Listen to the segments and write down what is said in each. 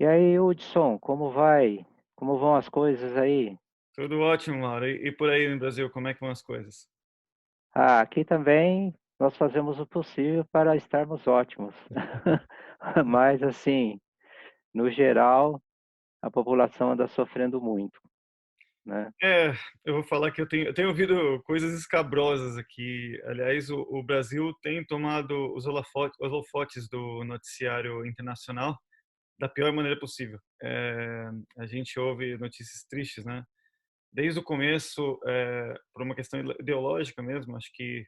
E aí, Hudson, como vai? Como vão as coisas aí? Tudo ótimo, Laura. E por aí no Brasil, como é que vão as coisas? Ah, aqui também nós fazemos o possível para estarmos ótimos. Mas, assim, no geral, a população anda sofrendo muito, né? É, eu vou falar que eu tenho ouvido coisas escabrosas aqui. Aliás, o Brasil tem tomado os holofotes do noticiário internacional da pior maneira possível. A gente ouve notícias tristes, né? Desde o começo, por uma questão ideológica mesmo, acho que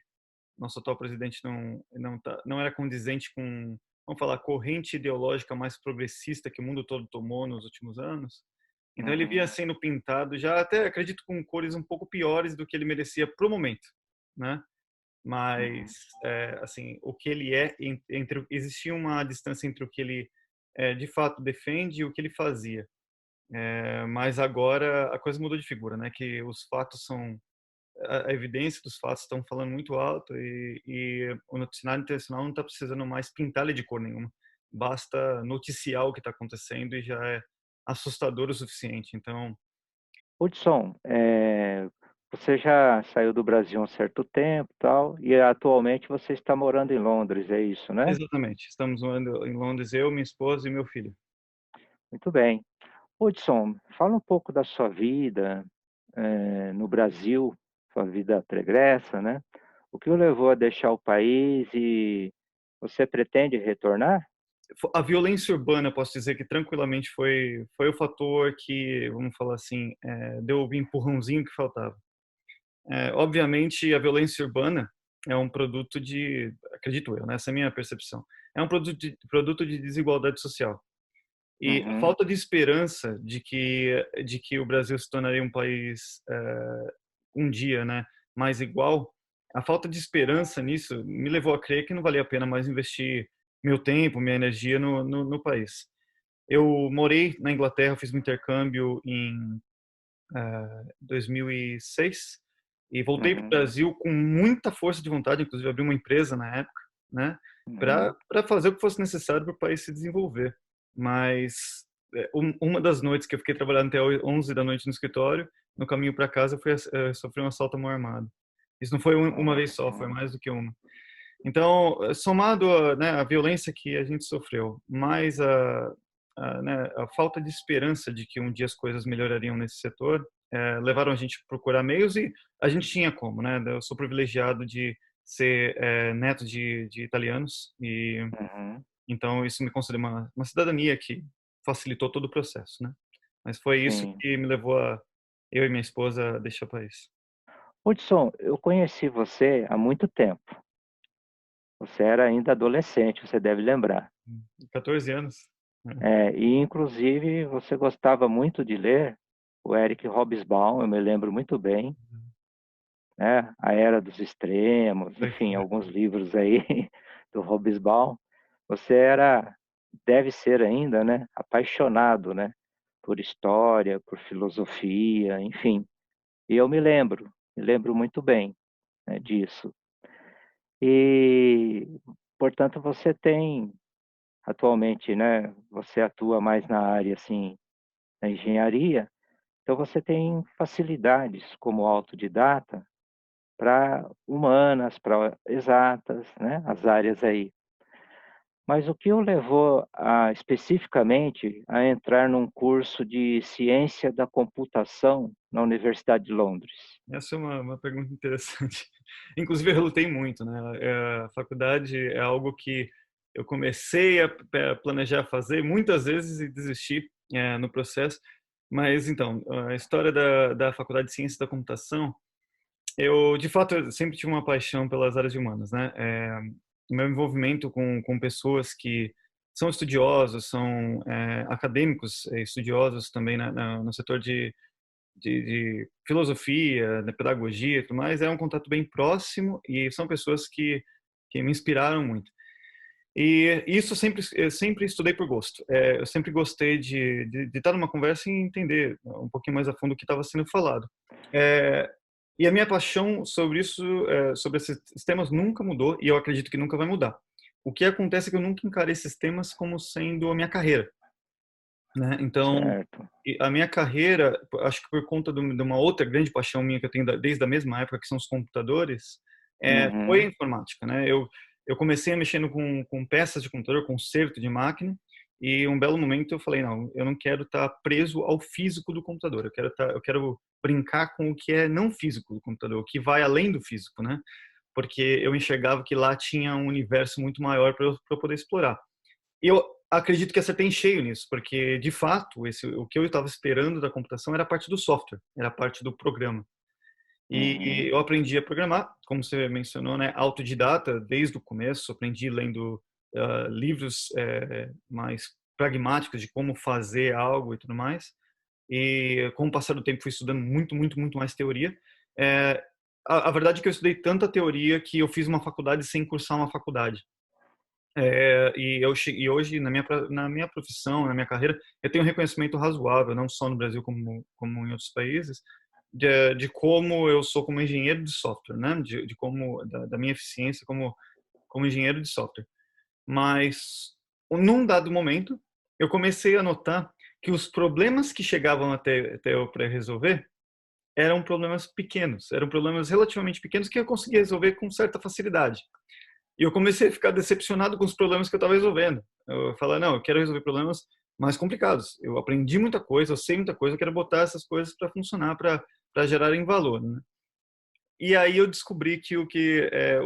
nosso atual presidente não era condizente com, vamos falar, a corrente ideológica mais progressista que o mundo todo tomou nos últimos anos. Então ele via Uhum, sendo pintado já até acredito com cores um pouco piores do que ele merecia pro momento, né? Mas uhum. assim, o que ele é entre existia uma distância entre o que ele de fato defende e o que ele fazia. Mas agora a coisa mudou de figura, né? Que os fatos são a evidência dos fatos estão falando muito alto e o noticiário internacional não está precisando mais pintar ele de cor nenhuma. Basta noticiar o que está acontecendo e já é assustador o suficiente. Então, Hudson, você já saiu do Brasil há um certo tempo, tal, e atualmente você está morando em Londres, é isso, né? exatamente, estamos morando em Londres, eu, minha esposa e meu filho. Muito bem. Hudson, fala um pouco da sua vida, no Brasil, sua vida pregressa, né? O que o levou a deixar o país e você pretende retornar? A violência urbana, posso dizer que tranquilamente foi o fator que, vamos falar assim, deu o empurrãozinho que faltava. Obviamente, a violência urbana é um produto de, acredito eu, né, essa é a minha percepção, é um produto de desigualdade social. E a Uhum, falta de esperança de que o Brasil se tornaria um país um dia, né, mais igual, a falta de esperança nisso me levou a crer que não valia a pena mais investir meu tempo, minha energia no país. Eu morei na Inglaterra, fiz um intercâmbio em 2006 e voltei para o uhum, Brasil com muita força de vontade, inclusive abri uma empresa na época, né, uhum. para fazer o que fosse necessário para o país se desenvolver. Mas uma das noites que eu fiquei trabalhando até 11 da noite no escritório, no caminho para casa, eu sofri um assalto à mão armada. Isso não foi uma vez só, foi Uhum. mais do que uma. Então, somado né, a violência que a gente sofreu, mais né, a falta de esperança de que um dia as coisas melhorariam nesse setor, levaram a gente a procurar meios e a gente tinha como, né? Eu sou privilegiado de ser neto de italianos e Uhum. então isso me concedeu uma cidadania que facilitou todo o processo, né? Mas foi isso Sim. que me levou a eu e minha esposa a deixar o país. Hudson, eu conheci você há muito tempo. Você era ainda adolescente, você deve lembrar. 14 anos. Né? E inclusive você gostava muito de ler o Eric Hobsbawm, eu me lembro muito bem, né? A Era dos Extremos, Foi, enfim, foi. alguns livros aí do Hobsbawm. Você era, deve ser ainda, né? Apaixonado, né? Por história, por filosofia, enfim. E eu me lembro muito bem, né, disso. E, portanto, você tem atualmente, né? Você atua mais na área assim da engenharia, então você tem facilidades como autodidata para humanas, para exatas, né? As áreas aí. Mas o que o levou a, especificamente a entrar num curso de ciência da computação na Universidade de Londres? Essa é uma pergunta interessante. Inclusive, eu relutei muito, né? A faculdade é algo que eu comecei a planejar fazer muitas vezes e desisti no processo. Mas, então, a história da Faculdade de Ciência da Computação, eu, de fato, eu sempre tive uma paixão pelas áreas de humanas, né? Meu envolvimento com pessoas que são estudiosos, são acadêmicos, estudiosos também no setor de filosofia, da pedagogia e tudo mais, é um contato bem próximo e são pessoas que me inspiraram muito. E isso eu sempre estudei por gosto. Eu sempre gostei de estar numa conversa e entender um pouquinho mais a fundo o que estava sendo falado. É, e a minha paixão sobre isso, sobre esses temas nunca mudou e eu acredito que nunca vai mudar. O que acontece é que eu nunca encarei esses temas como sendo a minha carreira. né? Então, certo. a minha carreira, acho que por conta de uma outra grande paixão minha que eu tenho desde a mesma época, que são os computadores, foi a Uhum, informática, né? Eu comecei mexendo com peças de computador, conserto de máquina, e um belo momento eu falei, não, eu não quero estar preso ao físico do computador, eu quero brincar com o que é não físico do computador, o que vai além do físico, né? Porque eu enxergava que lá tinha um universo muito maior para eu poder explorar. E eu acredito que acertei em cheio nisso, porque, de fato, o que eu estava esperando da computação era a parte do software, era a parte do programa. E uhum, eu aprendi a programar, como você mencionou, né, autodidata, desde o começo, aprendi lendo livros mais pragmáticos de como fazer algo e tudo mais. E com o passar do tempo fui estudando muito, muito, muito mais teoria. É, a verdade é que eu estudei tanta teoria que eu fiz uma faculdade sem cursar uma faculdade. E hoje na minha profissão, na minha carreira, eu tenho um reconhecimento razoável, não só no Brasil como em outros países, de como eu sou como engenheiro de software, né? De como da minha eficiência como engenheiro de software. Mas num dado momento, eu comecei a notar que os problemas que chegavam até eu para resolver eram problemas pequenos, eram problemas relativamente pequenos que eu conseguia resolver com certa facilidade. E eu comecei a ficar decepcionado com os problemas que eu estava resolvendo. Eu falei, não, eu quero resolver problemas mais complicados. Eu aprendi muita coisa, eu sei muita coisa, eu quero botar essas coisas para funcionar, para gerarem valor, né? E aí eu descobri que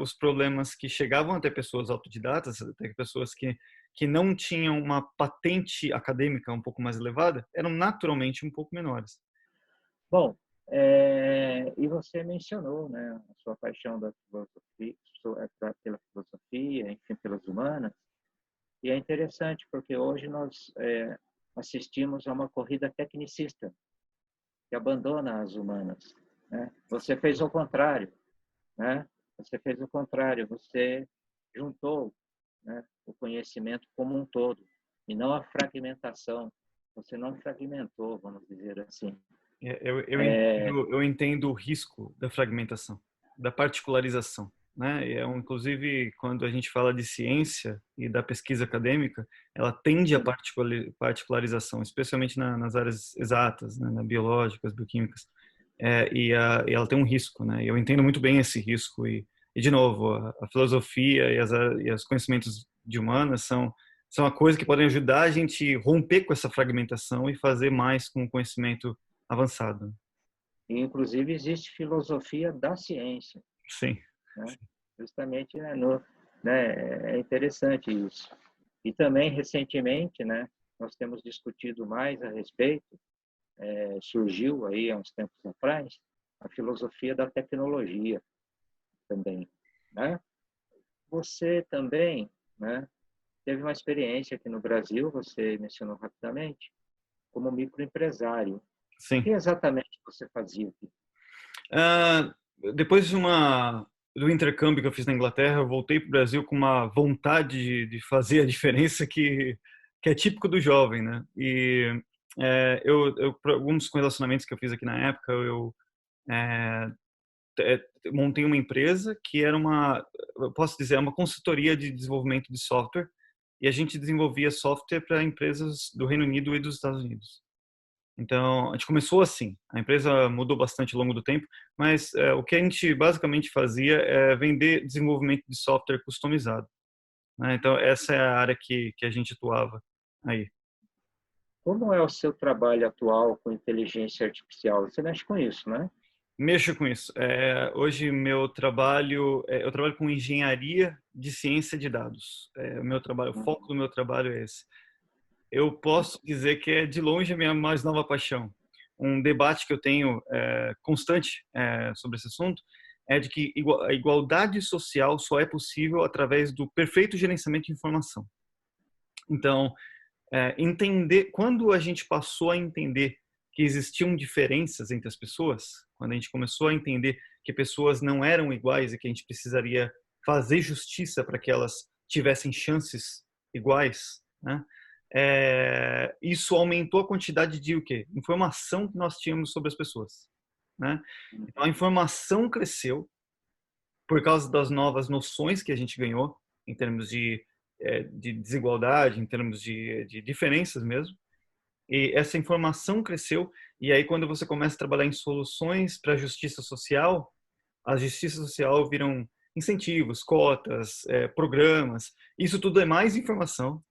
os problemas que chegavam até pessoas autodidatas, até pessoas que não tinham uma patente acadêmica um pouco mais elevada, eram naturalmente um pouco menores. bom, e você mencionou, né, a sua paixão da filosofia, pela filosofia, enfim, pelas humanas, e é interessante porque hoje nós assistimos a uma corrida tecnicista que abandona as humanas, né? Você fez o contrário, né? Você fez o contrário, você juntou, né, o conhecimento como um todo e não a fragmentação. Você não fragmentou, vamos dizer assim. Eu entendo o risco da fragmentação, da particularização, né? Inclusive, quando a gente fala de ciência e da pesquisa acadêmica, ela tende à Sim. particularização, especialmente nas áreas exatas, né? Biológicas, bioquímicas. E ela tem um risco, né? Eu entendo muito bem esse risco e de novo, a filosofia e os conhecimentos de humanas são a coisa que podem ajudar a gente romper com essa fragmentação e fazer mais com o conhecimento avançado. E, inclusive, existe filosofia da ciência, Sim, né? Justamente, né, é interessante isso. E também, recentemente, né, nós temos discutido mais a respeito, surgiu aí há uns tempos atrás, a filosofia da tecnologia também, né? Você também, né, teve uma experiência aqui no Brasil, você mencionou rapidamente, como microempresário. O sim. que exatamente você fazia aqui? Ah, depois do intercâmbio que eu fiz na Inglaterra, eu voltei para o Brasil com uma vontade de fazer a diferença que é típico do jovem, né? Por alguns relacionamentos que eu fiz aqui na época, é, montei uma empresa que era eu posso dizer, uma consultoria de desenvolvimento de software, e a gente desenvolvia software para empresas do Reino Unido e dos Estados Unidos. Então, a gente começou assim. A empresa mudou bastante ao longo do tempo, mas o que a gente basicamente fazia é vender desenvolvimento de software customizado, né? Então, essa é a área que a gente atuava aí. Como é o seu trabalho atual com inteligência artificial? Você mexe com isso, né? Mexo com isso. Hoje, eu trabalho com engenharia de ciência de dados. O foco do meu trabalho é esse. Eu posso dizer que é de longe a minha mais nova paixão. Um debate que eu tenho constante sobre esse assunto é de que a igualdade social só é possível através do perfeito gerenciamento de informação. Então, entender quando a gente passou a entender que existiam diferenças entre as pessoas, quando a gente começou a entender que pessoas não eram iguais e que a gente precisaria fazer justiça para que elas tivessem chances iguais, né? Isso aumentou a quantidade de o quê? Informação que nós tínhamos sobre as pessoas, né? Então, a informação cresceu por causa das novas noções que a gente ganhou em termos de desigualdade, em termos de diferenças mesmo. E essa informação cresceu, e aí quando você começa a trabalhar em soluções para a justiça social, a justiça social viram incentivos, cotas, programas, isso tudo é mais informação.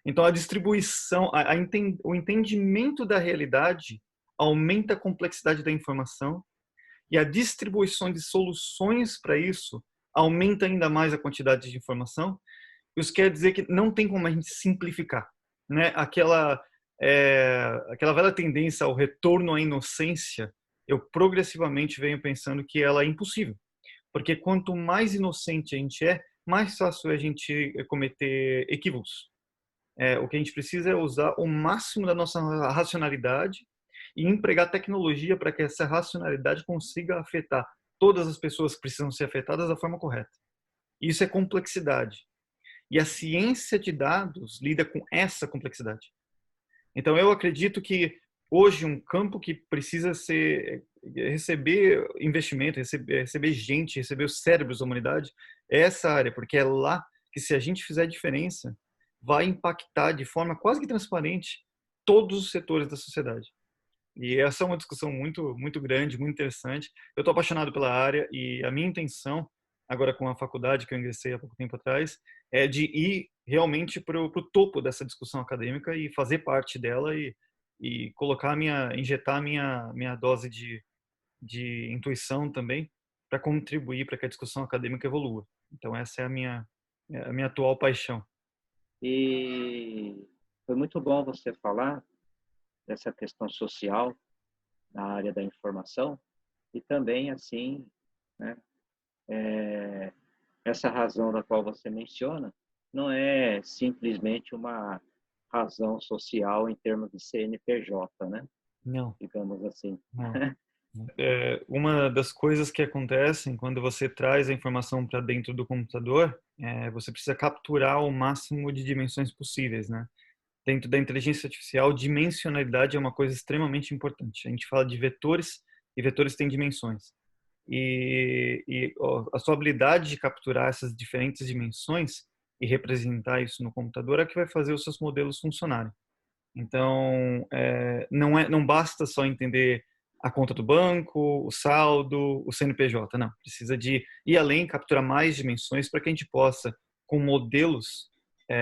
Então a distribuição, o entendimento da realidade aumenta a complexidade da informação e a distribuição de soluções para isso aumenta ainda mais a quantidade de informação. Isso quer dizer que não tem como a gente simplificar, né? Aquela velha tendência ao retorno à inocência, eu progressivamente venho pensando que ela é impossível, porque quanto mais inocente a gente é, mais fácil é a gente cometer equívocos. O que a gente precisa é usar o máximo da nossa racionalidade e empregar tecnologia para que essa racionalidade consiga afetar todas as pessoas que precisam ser afetadas da forma correta. Isso é complexidade. E a ciência de dados lida com essa complexidade. Então, eu acredito que hoje um campo que precisa receber investimento, receber gente, receber os cérebros da humanidade, é essa área, porque é lá que, se a gente fizer diferença, vai impactar de forma quase que transparente todos os setores da sociedade. E essa é uma discussão muito grande, muito interessante. Eu estou apaixonado pela área e a minha intenção, agora com a faculdade que eu ingressei há pouco tempo atrás, é de ir realmente para o topo dessa discussão acadêmica e fazer parte dela e injetar a minha dose de intuição também para contribuir para que a discussão acadêmica evolua. Então essa é a minha atual paixão. E foi muito bom você falar dessa questão social na área da informação e também, assim, né, essa razão da qual você menciona não é simplesmente uma razão social em termos de CNPJ, né? Não, Digamos assim. não. Uma das coisas que acontecem quando você traz a informação para dentro do computador, você precisa capturar o máximo de dimensões possíveis, né? Dentro da inteligência artificial, dimensionalidade é uma coisa extremamente importante. A gente fala de vetores e vetores têm dimensões. A sua habilidade de capturar essas diferentes dimensões e representar isso no computador é que vai fazer os seus modelos funcionarem. Então, não basta só entender a conta do banco, o saldo, o CNPJ, não. Precisa de ir além, capturar mais dimensões para que a gente possa, com modelos,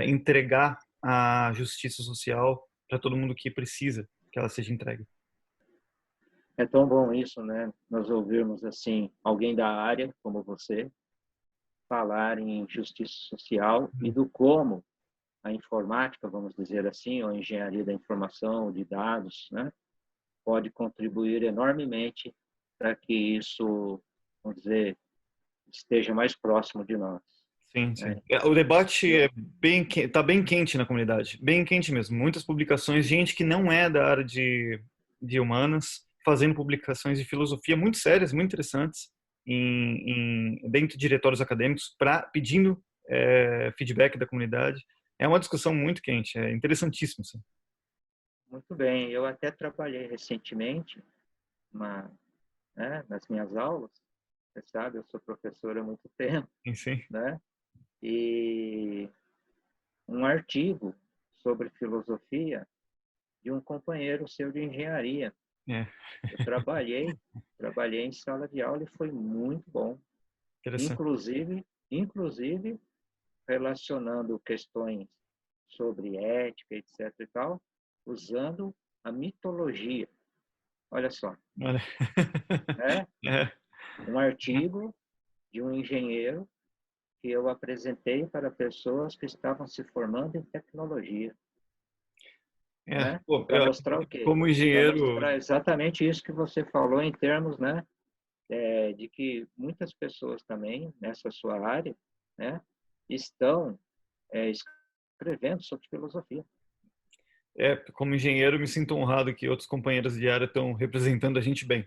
entregar a justiça social para todo mundo que precisa que ela seja entregue. É tão bom isso, né? Nós ouvirmos assim alguém da área como você falar em justiça social e do como a informática, vamos dizer assim, ou a engenharia da informação, de dados, né, pode contribuir enormemente para que isso, vamos dizer, esteja mais próximo de nós. Sim, sim. Né? O debate Eu, tá bem quente na comunidade, bem quente mesmo. Muitas publicações, gente que não é da área de humanas, fazendo publicações de filosofia muito sérias, muito interessantes, dentro de diretórios acadêmicos, pedindo feedback da comunidade. É uma discussão muito quente, é interessantíssimo. Sim. muito bem, eu até trabalhei recentemente né, nas minhas aulas, você sabe, eu sou professor há muito tempo, Sim, sim. né? E um artigo sobre filosofia de um companheiro seu de engenharia. É, Eu trabalhei em sala de aula e foi muito bom. interessante. Inclusive relacionando questões sobre ética, etc. e tal, usando a mitologia. Olha só, Olha. né? É. Um artigo de um engenheiro que eu apresentei para pessoas que estavam se formando em tecnologia, né? Pô, Para mostrar o quê? como Para engenheiro, mostrar exatamente isso que você falou em termos, né, de que muitas pessoas também nessa sua área, né, estão escrevendo sobre filosofia. como engenheiro, me sinto honrado que outros companheiros de área estão representando a gente bem.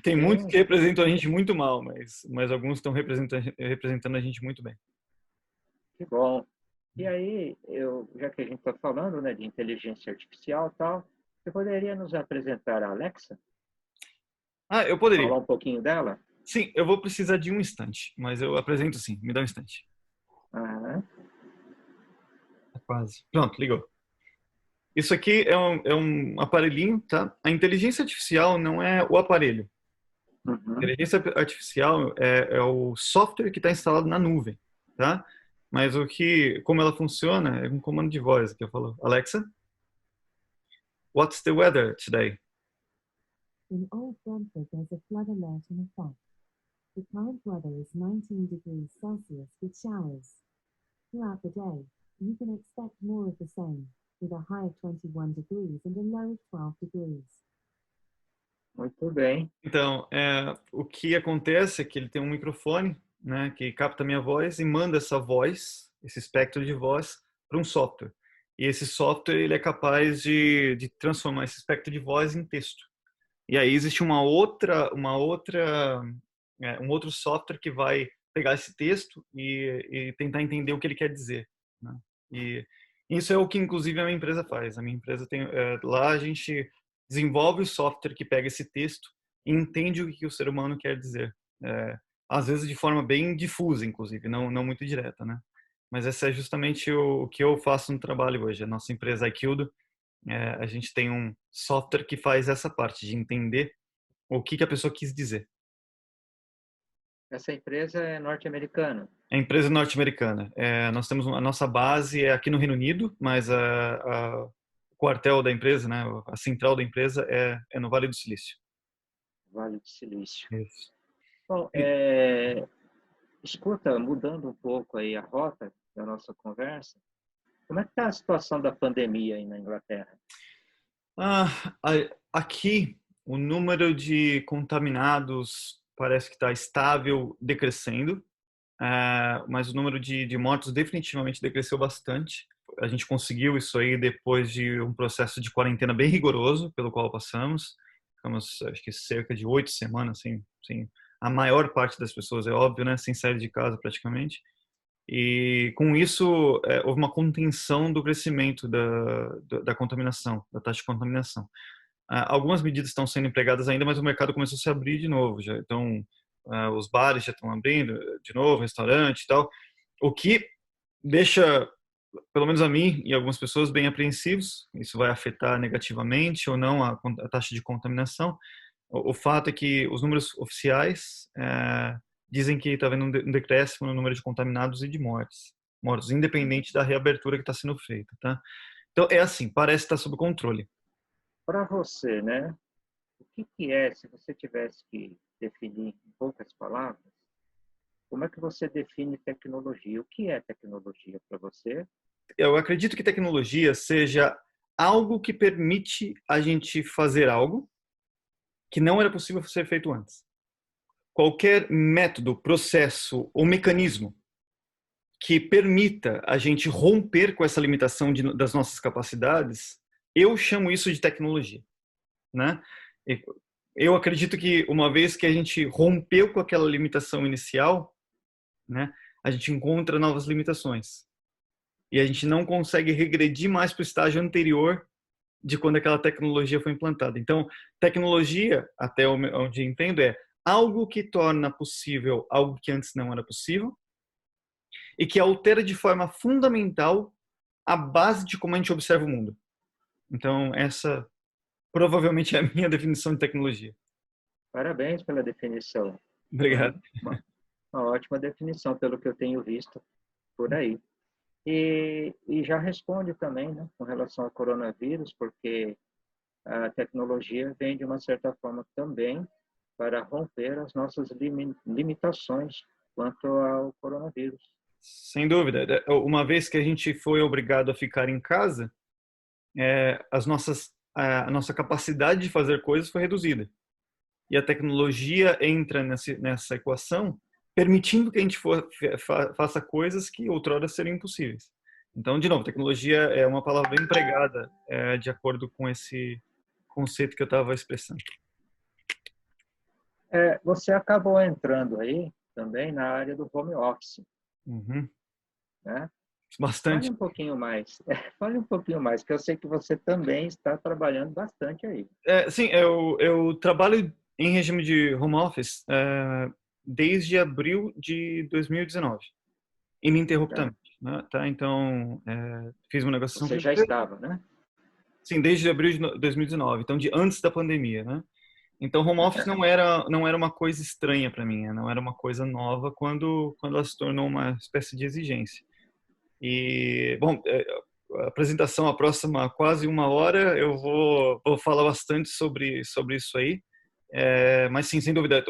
Tem muitos Sim, que representam a gente muito mal, mas alguns estão representando a gente muito bem. que bom. E aí, já que a gente está falando, né, de inteligência artificial e tal, você poderia nos apresentar a Alexa? Ah, eu poderia. Falar um pouquinho dela? Sim, eu vou precisar de um instante, mas eu apresento sim. Me dá um instante. Aham. Quase. Pronto, ligou. Isso aqui é um aparelhinho, tá? A inteligência artificial não é o aparelho. A Uhum. inteligência artificial é o software que está instalado na nuvem, tá? Mas como ela funciona é um comando de voz que eu falo, Alexa, what's the weather today? In Old Brentford, there's a flood alert in effect. The current weather is 19 degrees Celsius with showers. Throughout the day, you can expect more of the same, with a high of 21 degrees and a low of 12 degrees. Muito bem. Então, o que acontece é que ele tem um microfone, né, que capta a minha voz e manda essa voz, esse espectro de voz, para um software. E esse software ele é capaz de transformar esse espectro de voz em texto. E aí existe um outro software que vai pegar esse texto e tentar entender o que ele quer dizer, né? E isso é o que inclusive a minha empresa faz. A minha empresa lá a gente desenvolve o software que pega esse texto e entende o que o ser humano quer dizer. Às vezes de forma bem difusa, inclusive, não muito direta, né? Mas esse é justamente o que eu faço no trabalho hoje. A nossa empresa iQdo, a gente tem um software que faz essa parte de entender o que a pessoa quis dizer. Essa empresa é norte-americana. É empresa norte-americana. Nós temos a nossa base aqui no Reino Unido, mas o quartel da empresa, né, a central da empresa é no Vale do Silício. Vale do Silício. Isso. Bom, escuta, mudando um pouco aí a rota da nossa conversa, como é que está a situação da pandemia aí na Inglaterra? Aqui, o número de contaminados parece que está estável, decrescendo, mas o número de mortos definitivamente decresceu bastante. A gente conseguiu isso aí depois de um processo de quarentena bem rigoroso pelo qual passamos. Ficamos, acho que cerca de 8 semanas, sem a maior parte das pessoas, é óbvio, né, sem sair de casa praticamente. E com isso houve uma contenção do crescimento da contaminação, da taxa de contaminação. Algumas medidas estão sendo empregadas ainda, mas o mercado começou a se abrir de novo. Então, os bares já estão abrindo de novo, restaurante e tal, o que deixa, pelo menos a mim e algumas pessoas, bem apreensivos. Isso vai afetar negativamente ou não a taxa de contaminação. O fato é que os números oficiais dizem que está havendo um decréscimo no número de contaminados e de mortos, independente da reabertura que está sendo feita, tá? Então, assim, parece estar sob controle. Para você, né? O que é, se você tivesse que definir em poucas palavras, como é que você define tecnologia? O que é tecnologia para você? Eu acredito que tecnologia seja algo que permite a gente fazer algo que não era possível ser feito antes. Qualquer método, processo ou mecanismo que permita a gente romper com essa limitação das nossas capacidades, eu chamo isso de tecnologia, né? Eu acredito que uma vez que a gente rompeu com aquela limitação inicial, né, a gente encontra novas limitações. E a gente não consegue regredir mais para o estágio anterior de quando aquela tecnologia foi implantada. Então, tecnologia, até onde entendo, é algo que torna possível algo que antes não era possível e que altera de forma fundamental a base de como a gente observa o mundo. Então, essa provavelmente é a minha definição de tecnologia. Parabéns pela definição. Obrigado. Uma ótima definição, pelo que eu tenho visto por aí. E já responde também, né, com relação ao coronavírus, porque a tecnologia vem, de uma certa forma, também para romper as nossas limitações quanto ao coronavírus. Sem dúvida. Uma vez que a gente foi obrigado a ficar em casa, a nossa capacidade de fazer coisas foi reduzida. E a tecnologia entra nessa equação, permitindo que a gente faça coisas que outrora seriam impossíveis. Então, de novo, tecnologia é uma palavra bem empregada, de acordo com esse conceito que eu estava expressando. Você acabou entrando aí também na área do home office. Uhum. Né? Bastante. Fale um pouquinho mais. Fale um pouquinho mais, que eu sei que você também está trabalhando bastante aí. Sim, eu trabalho em regime de home office desde abril de 2019, ininterruptamente. Né? Tá? Então, fiz uma negociação Você com a já empresa. estava, né? Sim, desde abril de 2019, então de antes da pandemia, né? Então, home office não era uma coisa estranha para mim, né? Não era uma coisa nova quando ela se tornou uma espécie de exigência. E, bom, a apresentação, a próxima quase uma hora, eu vou falar bastante sobre isso aí. Mas sim, sem dúvida,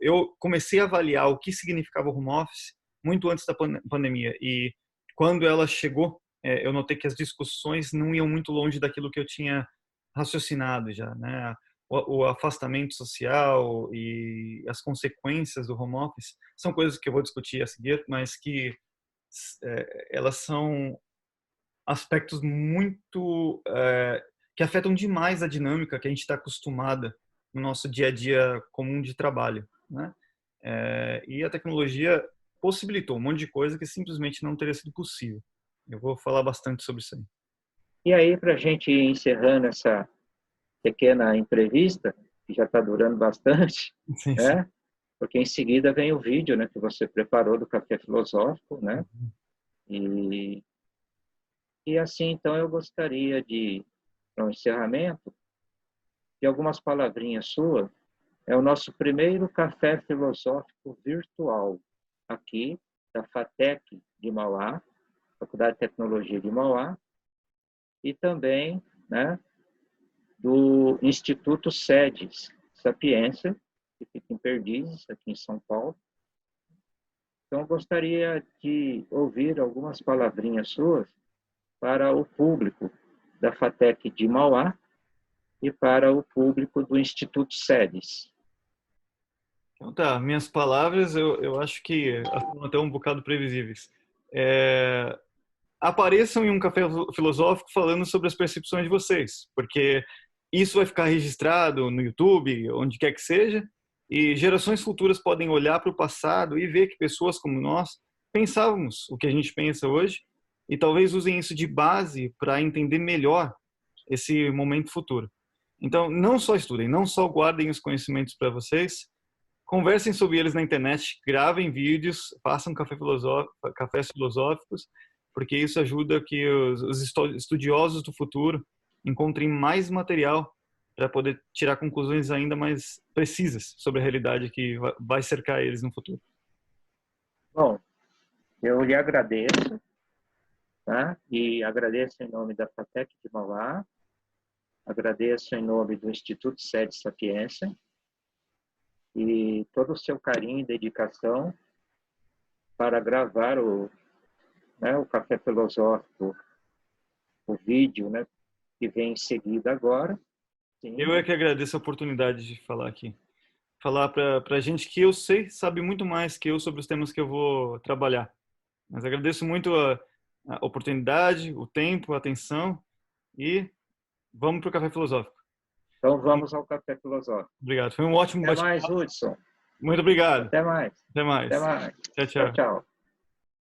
eu comecei a avaliar o que significava o home office muito antes da pandemia. E quando ela chegou, eu notei que as discussões não iam muito longe daquilo que eu tinha raciocinado já, né? O afastamento social e as consequências do home office são coisas que eu vou discutir a seguir, mas que elas são aspectos muito que afetam demais a dinâmica que a gente está acostumada no nosso dia a dia comum de trabalho, né? E a tecnologia possibilitou um monte de coisa que simplesmente não teria sido possível. Eu vou falar bastante sobre isso aí. E aí, para a gente ir encerrando essa pequena entrevista, que já está durando bastante, Sim, sim. né? Porque em seguida vem o vídeo, né, que você preparou do Café Filosófico, né? E, e assim, então, eu gostaria de, para o encerramento, de algumas palavrinhas suas. É o nosso primeiro Café Filosófico virtual, aqui da FATEC de Mauá, Faculdade de Tecnologia de Mauá, e também, né, do Instituto SEDES Sapiência, que fica em Perdizes, aqui em São Paulo. Então, eu gostaria de ouvir algumas palavrinhas suas para o público da FATEC de Mauá e para o público do Instituto SEDES. Então tá, minhas palavras eu acho que são até um bocado previsíveis. Apareçam em um café filosófico falando sobre as percepções de vocês, porque isso vai ficar registrado no YouTube, onde quer que seja, e gerações futuras podem olhar para o passado e ver que pessoas como nós pensávamos o que a gente pensa hoje e talvez usem isso de base para entender melhor esse momento futuro. Então, não só estudem, não só guardem os conhecimentos para vocês, conversem sobre eles na internet, gravem vídeos, façam cafés filosóficos, porque isso ajuda que os estudiosos do futuro encontrem mais material para poder tirar conclusões ainda mais precisas sobre a realidade que vai cercar eles no futuro. Bom, eu lhe agradeço, tá? E agradeço em nome da FATEC de Mauá, agradeço em nome do Instituto SEDES Sapiência e todo o seu carinho e dedicação para gravar o Café Filosófico, o vídeo, né, que vem em seguida agora. Sim. Eu é que agradeço a oportunidade de falar aqui. Falar para gente que eu sei, sabe muito mais que eu sobre os temas que eu vou trabalhar. Mas agradeço muito a oportunidade, o tempo, a atenção e vamos para o Café Filosófico. Então vamos ao Café Filosófico. Obrigado. Foi um ótimo Até bate-papo. mais, Hudson. Muito obrigado. Até mais. Até mais. Até mais. Tchau, Tchau, tchau. tchau.